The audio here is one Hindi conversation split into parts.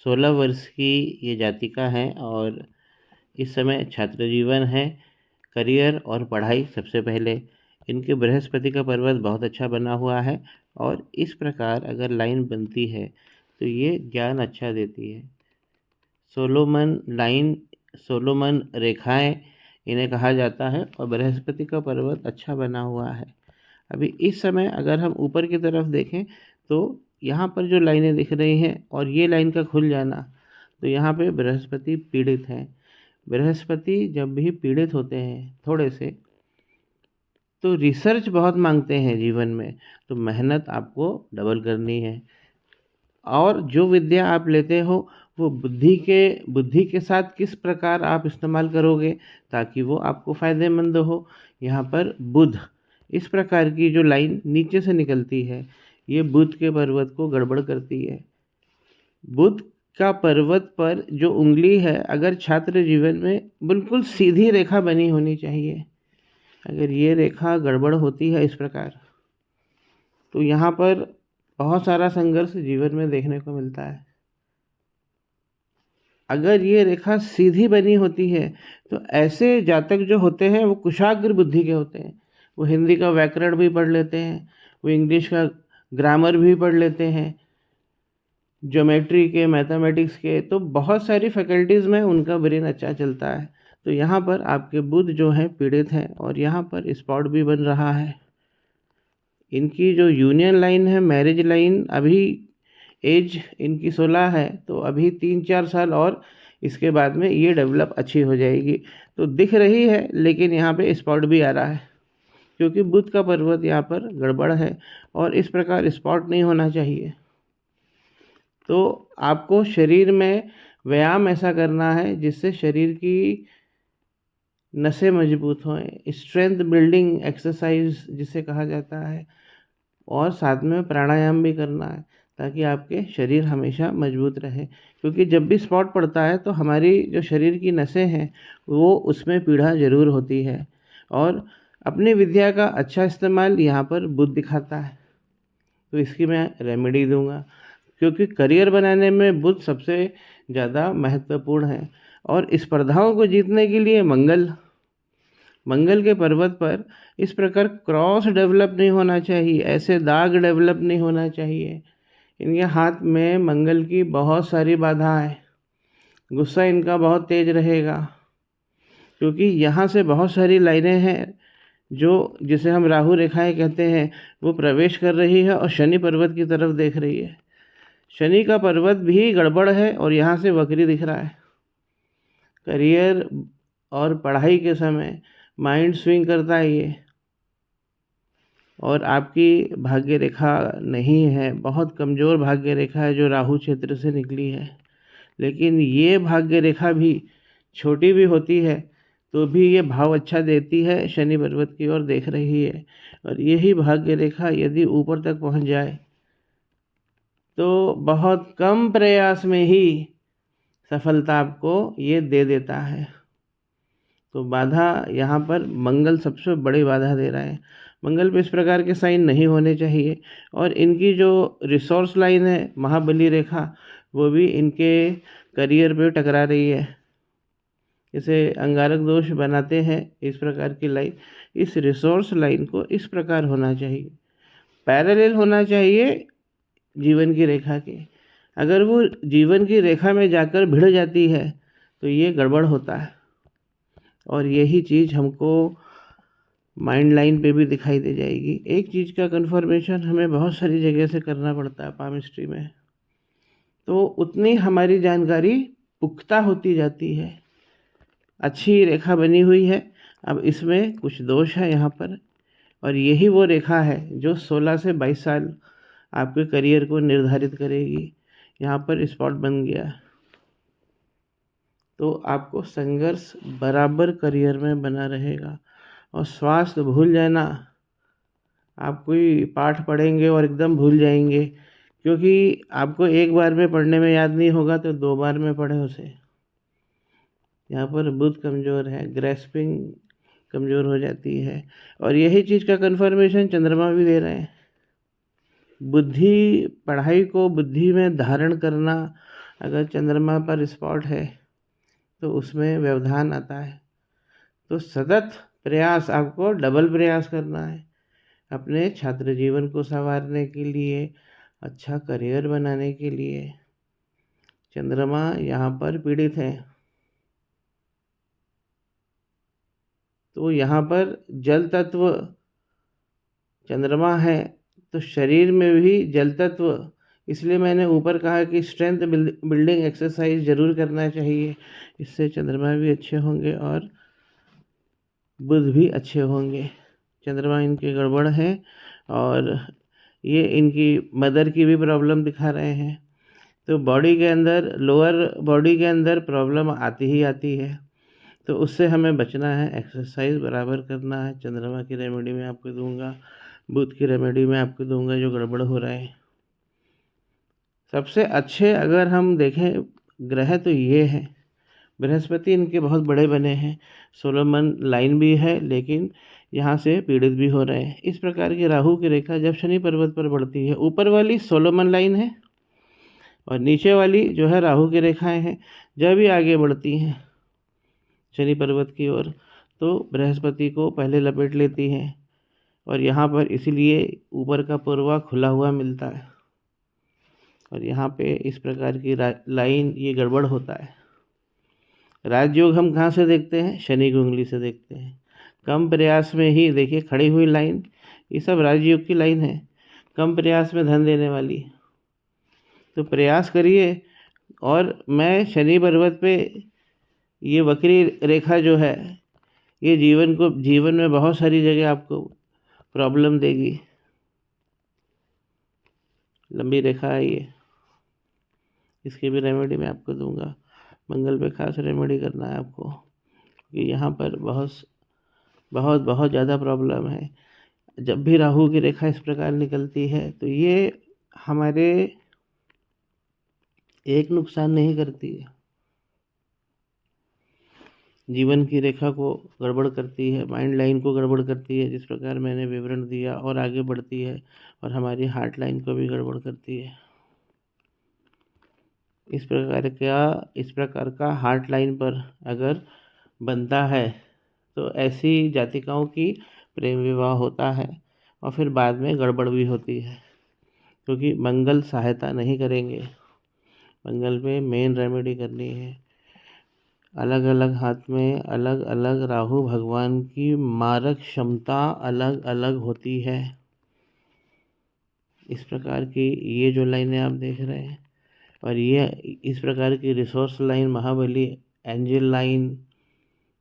16 वर्ष की ये जातिका हैं और इस समय छात्र जीवन है। करियर और पढ़ाई सबसे पहले। इनके बृहस्पति का पर्वत बहुत अच्छा बना हुआ है और इस प्रकार अगर लाइन बनती है तो ये ज्ञान अच्छा देती है। सोलोमन लाइन, सोलोमन रेखाएं इन्हें कहा जाता है और बृहस्पति का पर्वत अच्छा बना हुआ है। अभी इस समय अगर हम ऊपर की तरफ देखें तो यहाँ पर जो लाइनें दिख रही हैं और ये लाइन का खुल जाना, तो यहाँ पे बृहस्पति पीड़ित हैं। बृहस्पति जब भी पीड़ित होते हैं थोड़े से, तो रिसर्च बहुत मांगते हैं जीवन में, तो मेहनत आपको डबल करनी है। और जो विद्या आप लेते हो वो बुद्धि के साथ किस प्रकार आप इस्तेमाल करोगे ताकि वो आपको फ़ायदेमंद हो। यहाँ पर बुध, इस प्रकार की जो लाइन नीचे से निकलती है ये बुध के पर्वत को गड़बड़ करती है। बुध का पर्वत पर जो उंगली है, अगर छात्र जीवन में बिल्कुल सीधी रेखा बनी होनी चाहिए। अगर ये रेखा गड़बड़ होती है इस प्रकार, तो यहाँ पर बहुत सारा संघर्ष जीवन में देखने को मिलता है। अगर ये रेखा सीधी बनी होती है तो ऐसे जातक जो होते हैं वो कुशाग्र बुद्धि के होते हैं। वो हिंदी का व्याकरण भी पढ़ लेते हैं, वो इंग्लिश का ग्रामर भी पढ़ लेते हैं, ज्योमेट्री के, मैथमेटिक्स के, तो बहुत सारी फैकल्टीज़ में उनका ब्रेन अच्छा चलता है। तो यहाँ पर आपके बुध जो हैं पीड़ित हैं और यहाँ पर स्पॉट भी बन रहा है। इनकी जो यूनियन लाइन है, मैरिज लाइन, अभी एज इनकी 16 है, तो अभी 3-4 साल और इसके बाद में ये डेवलप अच्छी हो जाएगी। तो दिख रही है, लेकिन यहाँ पे स्पॉट भी आ रहा है क्योंकि बुध का पर्वत यहाँ पर गड़बड़ है और इस प्रकार स्पॉट नहीं होना चाहिए। तो आपको शरीर में व्यायाम ऐसा करना है जिससे शरीर की नसें मजबूत हों, स्ट्रेंथ बिल्डिंग एक्सरसाइज जिसे कहा जाता है, और साथ में प्राणायाम भी करना है ताकि आपके शरीर हमेशा मजबूत रहे। क्योंकि जब भी स्पॉट पड़ता है तो हमारी जो शरीर की नसें हैं वो उसमें पीड़ा ज़रूर होती है। और अपनी विद्या का अच्छा इस्तेमाल यहाँ पर बुध दिखाता है, तो इसकी मैं रेमेडी दूंगा क्योंकि करियर बनाने में बुध सबसे ज़्यादा महत्वपूर्ण है। और स्पर्धाओं को जीतने के लिए मंगल के पर्वत पर इस प्रकार क्रॉस डेवलप नहीं होना चाहिए, ऐसे दाग डेवलप नहीं होना चाहिए। इनके हाथ में मंगल की बहुत सारी बाधा है, गुस्सा इनका बहुत तेज रहेगा क्योंकि यहाँ से बहुत सारी लाइनें हैं जो जिसे हम राहु रेखाएं कहते हैं वो प्रवेश कर रही है और शनि पर्वत की तरफ देख रही है। शनि का पर्वत भी गड़बड़ है और यहाँ से वक्री दिख रहा है। करियर और पढ़ाई के समय माइंड स्विंग करता है ये, और आपकी भाग्य रेखा नहीं है, बहुत कमज़ोर भाग्य रेखा है जो राहु क्षेत्र से निकली है। लेकिन ये भाग्य रेखा भी छोटी भी होती है तो भी ये भाव अच्छा देती है, शनि पर्वत की ओर देख रही है। और यही भाग्य रेखा यदि ऊपर तक पहुंच जाए तो बहुत कम प्रयास में ही सफलता आपको ये दे देता है। तो बाधा यहाँ पर मंगल सबसे बड़ी बाधा दे रहा है। मंगल पे इस प्रकार के साइन नहीं होने चाहिए। और इनकी जो रिसोर्स लाइन है, महाबली रेखा, वो भी इनके करियर पे टकरा रही है। इसे अंगारक दोष बनाते हैं इस प्रकार की लाइन। इस रिसोर्स लाइन को इस प्रकार होना चाहिए, पैरेलल होना चाहिए जीवन की रेखा के। अगर वो जीवन की रेखा में जाकर भिड़ जाती है तो ये गड़बड़ होता है। और यही चीज़ हमको माइंड लाइन पे भी दिखाई दे जाएगी। एक चीज़ का कन्फर्मेशन हमें बहुत सारी जगह से करना पड़ता है पामिस्ट्री में, तो उतनी हमारी जानकारी पुख्ता होती जाती है। अच्छी रेखा बनी हुई है, अब इसमें कुछ दोष है यहाँ पर, और यही वो रेखा है जो 16 से 22 साल आपके करियर को निर्धारित करेगी। यहाँ पर स्पॉट बन गया तो आपको संघर्ष बराबर करियर में बना रहेगा। और स्वास्थ्य भूल जाना, आप कोई पाठ पढ़ेंगे और एकदम भूल जाएंगे क्योंकि आपको एक बार में पढ़ने में याद नहीं होगा तो 2 बार में पढ़े उसे। यहाँ पर बुध कमज़ोर है, ग्रेस्पिंग कमज़ोर हो जाती है। और यही चीज़ का कन्फर्मेशन चंद्रमा भी दे रहे हैं। बुद्धि, पढ़ाई को बुद्धि में धारण करना, अगर चंद्रमा पर स्पॉट है तो उसमें व्यवधान आता है। तो सतत प्रयास, आपको डबल प्रयास करना है अपने छात्र जीवन को संवारने के लिए, अच्छा करियर बनाने के लिए। चंद्रमा यहाँ पर पीड़ित है, तो यहाँ पर जल तत्व चंद्रमा है, तो शरीर में भी जल तत्व, इसलिए मैंने ऊपर कहा कि स्ट्रेंथ बिल्डिंग एक्सरसाइज जरूर करना चाहिए। इससे चंद्रमा भी अच्छे होंगे और बुध भी अच्छे होंगे। चंद्रमा इनके गड़बड़ है और ये इनकी मदर की भी प्रॉब्लम दिखा रहे हैं। तो बॉडी के अंदर, लोअर बॉडी के अंदर प्रॉब्लम आती ही आती है, तो उससे हमें बचना है, एक्सरसाइज बराबर करना है। चंद्रमा की रेमेडी मैं आपको दूंगा, बुध की रेमेडी मैं आपको दूंगा जो गड़बड़ हो रहा है। सबसे अच्छे अगर हम देखें ग्रह तो ये हैं। बृहस्पति इनके बहुत बड़े बने हैं, सोलोमन लाइन भी है, लेकिन यहाँ से पीड़ित भी हो रहे हैं। इस प्रकार की राहु की रेखा जब शनि पर्वत पर बढ़ती है, ऊपर वाली सोलोमन लाइन है और नीचे वाली जो है राहु की रेखाएं हैं, जब भी आगे बढ़ती हैं शनि पर्वत की ओर, तो बृहस्पति को पहले लपेट लेती हैं और यहाँ पर इसीलिए ऊपर का पूर्वा खुला हुआ मिलता है और यहाँ पे इस प्रकार की लाइन ये गड़बड़ होता है। राजयोग हम कहाँ से देखते हैं? शनि की उंगली से देखते हैं। कम प्रयास में ही देखिए खड़ी हुई लाइन, ये सब राजयोग की लाइन है, कम प्रयास में धन देने वाली। तो प्रयास करिए। और मैं शनि पर्वत पे ये वक्री रेखा जो है, ये जीवन में बहुत सारी जगह आपको प्रॉब्लम देगी। लंबी रेखा है ये, इसकी भी रेमेडी मैं आपको दूंगा। मंगल पे खास रेमेडी करना है आपको, क्योंकि यहाँ पर बहुत बहुत बहुत ज़्यादा प्रॉब्लम है। जब भी राहु की रेखा इस प्रकार निकलती है तो ये हमारे एक नुकसान नहीं करती है, जीवन की रेखा को गड़बड़ करती है, माइंड लाइन को गड़बड़ करती है, जिस प्रकार मैंने विवरण दिया, और आगे बढ़ती है और हमारी हार्ट लाइन को भी गड़बड़ करती है। इस प्रकार का हार्ट लाइन पर अगर बनता है तो ऐसी जातिकाओं की प्रेम विवाह होता है और फिर बाद में गड़बड़ भी होती है, क्योंकि मंगल सहायता नहीं करेंगे। मंगल पे मेन रेमेडी करनी है। अलग अलग हाथ में अलग अलग राहु भगवान की मारक क्षमता अलग अलग होती है। इस प्रकार की ये जो लाइनें आप देख रहे हैं, और ये इस प्रकार की रिसोर्स लाइन, महाबली angel line,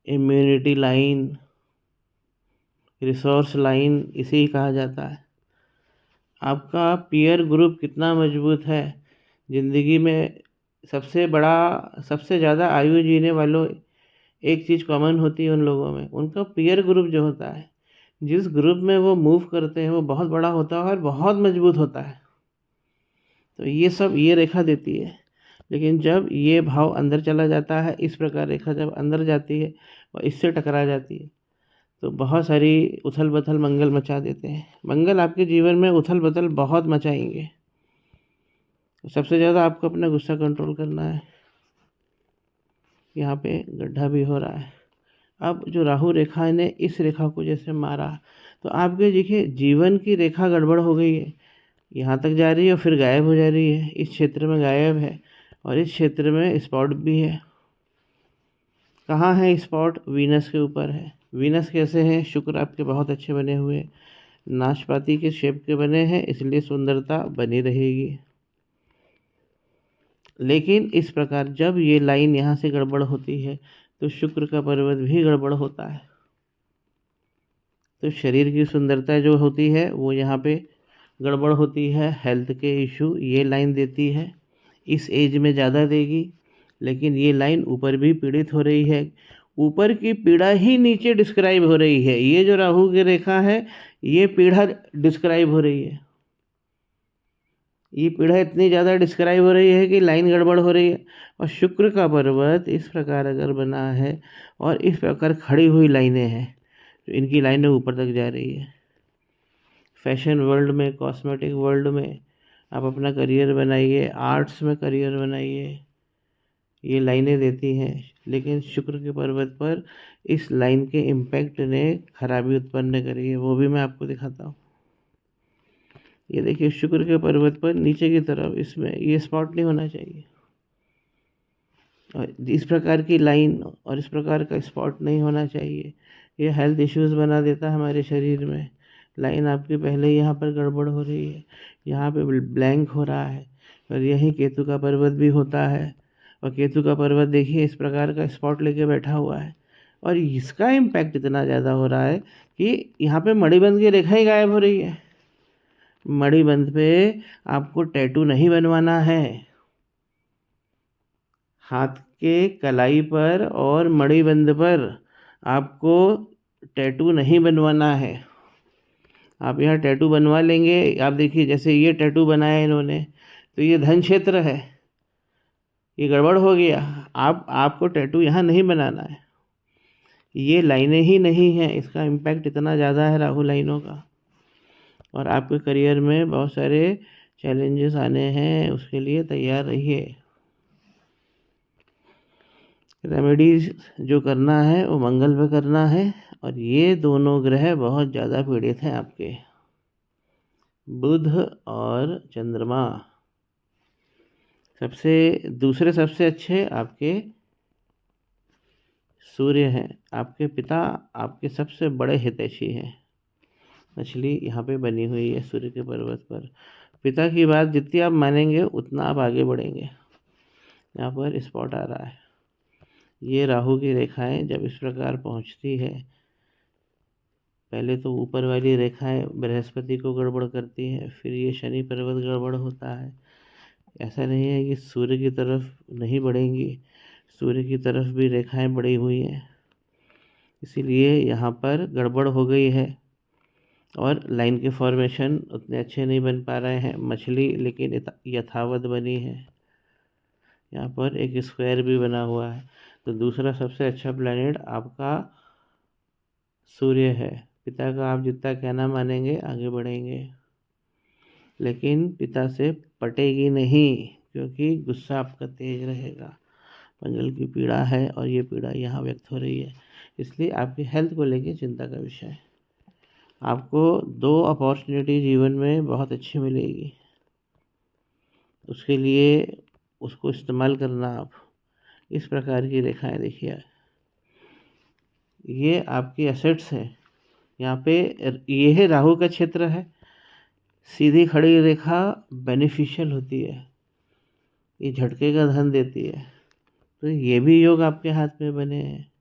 immunity line, resource line, इसे ही कहा जाता है। आपका पीयर ग्रुप कितना मजबूत है, ज़िंदगी में सबसे ज़्यादा आयु जीने वालों, एक चीज़ कॉमन होती है उन लोगों में, उनका पीयर ग्रुप जो होता है, जिस ग्रुप में वो मूव करते हैं वो बहुत बड़ा होता है और बहुत मजबूत होता है। तो ये सब ये रेखा देती है। लेकिन जब ये भाव अंदर चला जाता है, इस प्रकार रेखा जब अंदर जाती है और इससे टकरा जाती है, तो बहुत सारी उथल पुथल मंगल मचा देते हैं। मंगल आपके जीवन में उथल पुथल बहुत मचाएंगे। सबसे ज़्यादा आपको अपना गुस्सा कंट्रोल करना है। यहाँ पे गड्ढा भी हो रहा है। अब जो राहु रेखा ने इस रेखा को जैसे मारा, तो आपके देखिए जीवन की रेखा गड़बड़ हो गई है, यहाँ तक जा रही है और फिर गायब हो जा रही है। इस क्षेत्र में गायब है और इस क्षेत्र में स्पॉट भी है। कहाँ है स्पॉट? वीनस के ऊपर है। वीनस कैसे है? शुक्र आपके बहुत अच्छे बने हुए, नाशपाती के शेप के बने हैं, इसलिए सुंदरता बनी रहेगी। लेकिन इस प्रकार जब ये लाइन यहाँ से गड़बड़ होती है तो शुक्र का पर्वत भी गड़बड़ होता है। तो शरीर की सुंदरता जो होती है वो यहाँ पे गड़बड़ होती है। हेल्थ के इशू ये लाइन देती है, इस एज में ज़्यादा देगी। लेकिन ये लाइन ऊपर भी पीड़ित हो रही है, ऊपर की पीड़ा ही नीचे डिस्क्राइब हो रही है। ये जो राहु की रेखा है, ये पीड़ा डिस्क्राइब हो रही है। ये पीड़ा इतनी ज़्यादा डिस्क्राइब हो रही है कि लाइन गड़बड़ हो रही है। और शुक्र का पर्वत इस प्रकार अगर बना है और इस प्रकार खड़ी हुई लाइनें हैं, तो इनकी लाइनें ऊपर तक जा रही है। फैशन वर्ल्ड में, कॉस्मेटिक वर्ल्ड में आप अपना करियर बनाइए, आर्ट्स में करियर बनाइए, ये लाइनें देती हैं, लेकिन शुक्र के पर्वत पर इस लाइन के इम्पैक्ट ने खराबी उत्पन्न करी है, वो भी मैं आपको दिखाता हूँ। ये देखिए, शुक्र के पर्वत पर नीचे की तरफ इसमें ये स्पॉट नहीं होना चाहिए, और इस प्रकार की लाइन और इस प्रकार का स्पॉट नहीं होना चाहिए। ये हेल्थ इश्यूज़ बना देता है हमारे शरीर में। लाइन आपकी पहले यहाँ पर गड़बड़ हो रही है, यहाँ पे ब्लैंक हो रहा है, और यहीं केतु का पर्वत भी होता है, और केतु का पर्वत देखिए इस प्रकार का स्पॉट लेके बैठा हुआ है, और इसका इम्पैक्ट इतना ज़्यादा हो रहा है कि यहाँ पे मणिबंध की रेखा ही गायब हो रही है। मणिबंध पे आपको टैटू नहीं बनवाना है, हाथ के कलाई पर और मणिबंध पर आपको टैटू नहीं बनवाना है। आप यहाँ टैटू बनवा लेंगे, आप देखिए जैसे ये टैटू बनाया इन्होंने, तो ये धन क्षेत्र है, ये गड़बड़ हो गया। आपको टैटू यहाँ नहीं बनाना है, ये लाइनें ही नहीं हैं, इसका इम्पैक्ट इतना ज़्यादा है राहु लाइनों का, और आपके करियर में बहुत सारे चैलेंजेस आने हैं, उसके लिए तैयार रहिए। रेमेडीज जो करना है वो मंगल पे करना है, और ये दोनों ग्रह बहुत ज़्यादा पीड़ित हैं आपके, बुध और चंद्रमा। दूसरे सबसे अच्छे आपके सूर्य हैं, आपके पिता आपके सबसे बड़े हितैषी हैं। मछली यहाँ पे बनी हुई है सूर्य के पर्वत पर। पिता की बात जितनी आप मानेंगे उतना आप आगे बढ़ेंगे। यहाँ पर स्पॉट आ रहा है, ये राहु की रेखाएं जब इस प्रकार पहुँचती है, पहले तो ऊपर वाली रेखाएं बृहस्पति को गड़बड़ करती हैं, फिर ये शनि पर्वत गड़बड़ होता है। ऐसा नहीं है कि सूर्य की तरफ नहीं बढ़ेंगी, सूर्य की तरफ भी रेखाएं बढ़ी हुई हैं, इसीलिए यहाँ पर गड़बड़ हो गई है, और लाइन के फॉर्मेशन उतने अच्छे नहीं बन पा रहे हैं। मछली लेकिन यथावत बनी है, यहाँ पर एक स्क्वायर भी बना हुआ है। तो दूसरा सबसे अच्छा प्लैनेट आपका सूर्य है। पिता का आप जितना कहना मानेंगे आगे बढ़ेंगे, लेकिन पिता से पटेगी नहीं, क्योंकि गुस्सा आपका तेज रहेगा। मंगल की पीड़ा है, और ये पीड़ा यहाँ व्यक्त हो रही है, इसलिए आपकी हेल्थ को लेके चिंता का विषय है। आपको 2 अपॉर्चुनिटी जीवन में बहुत अच्छी मिलेगी, उसके लिए उसको इस्तेमाल करना। आप इस प्रकार की रेखाएं देखिए, ये आपकी एसेट्स हैं। यहाँ पे ये है राहु का क्षेत्र है, सीधी खड़ी रेखा बेनिफिशियल होती है, ये झटके का धन देती है, तो ये भी योग आपके हाथ में बने हैं।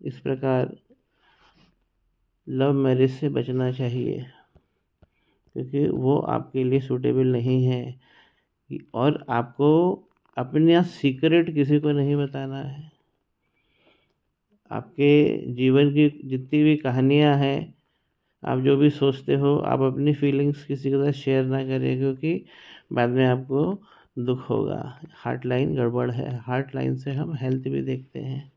इस प्रकार लव मैरिज से बचना चाहिए, क्योंकि वो आपके लिए सूटेबल नहीं है, और आपको अपना सीक्रेट किसी को नहीं बताना है। आपके जीवन की जितनी भी कहानियाँ हैं, आप जो भी सोचते हो, आप अपनी फीलिंग्स किसी के साथ शेयर ना करें, क्योंकि बाद में आपको दुख होगा। हार्ट लाइन गड़बड़ है, हार्ट लाइन से हम हेल्थ भी देखते हैं।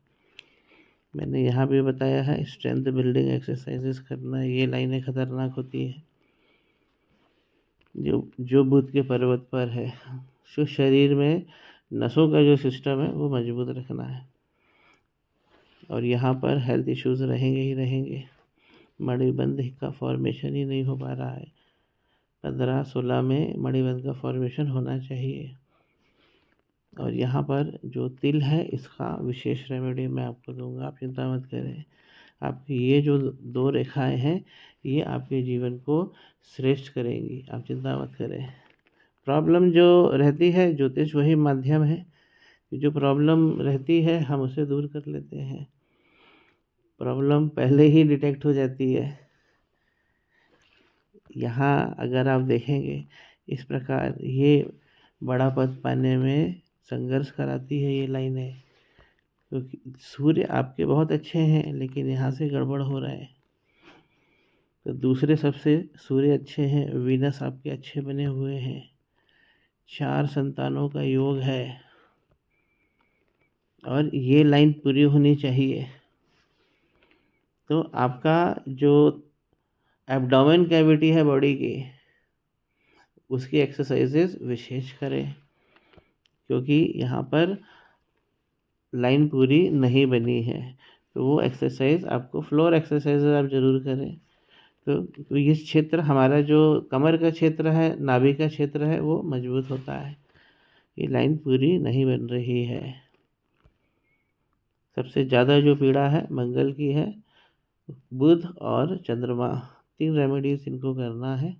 मैंने यहाँ भी बताया है, स्ट्रेंथ बिल्डिंग एक्सरसाइजेस करना, ये लाइनें खतरनाक होती हैं जो बुध के पर्वत पर है। जो शरीर में नसों का जो सिस्टम है वो मजबूत रखना है, और यहाँ पर हेल्थ इश्यूज रहेंगे ही रहेंगे। मणिबंध का फॉर्मेशन ही नहीं हो पा रहा है, 15-16 में मणिबंध का फॉर्मेशन होना चाहिए। और यहाँ पर जो तिल है, इसका विशेष रेमेडी मैं आपको दूंगा, आप चिंता मत करें। आपकी ये जो 2 रेखाएं हैं, ये आपके जीवन को श्रेष्ठ करेंगी, आप चिंता मत करें। प्रॉब्लम जो रहती है, ज्योतिष वही माध्यम है, जो प्रॉब्लम रहती है हम उसे दूर कर लेते हैं। प्रॉब्लम पहले ही डिटेक्ट हो जाती है। यहाँ अगर आप देखेंगे इस प्रकार, ये बड़ा पद पाने में संघर्ष कराती है ये लाइनें, क्योंकि सूर्य आपके बहुत अच्छे हैं, लेकिन यहाँ से गड़बड़ हो रहा है। तो दूसरे सबसे सूर्य अच्छे हैं, वीनस आपके अच्छे बने हुए हैं, 4 संतानों का योग है, और ये लाइन पूरी होनी चाहिए। तो आपका जो एब्डोमेन कैविटी है बॉडी की, उसकी एक्सरसाइजेज विशेष करें, क्योंकि यहाँ पर लाइन पूरी नहीं बनी है। तो वो एक्सरसाइज आपको, फ्लोर एक्सरसाइज आप ज़रूर करें। तो ये क्षेत्र हमारा जो कमर का क्षेत्र है, नाभि का क्षेत्र है, वो मजबूत होता है। ये लाइन पूरी नहीं बन रही है। सबसे ज़्यादा जो पीड़ा है मंगल की है, बुध और चंद्रमा, 3 रेमेडीज इनको करना है।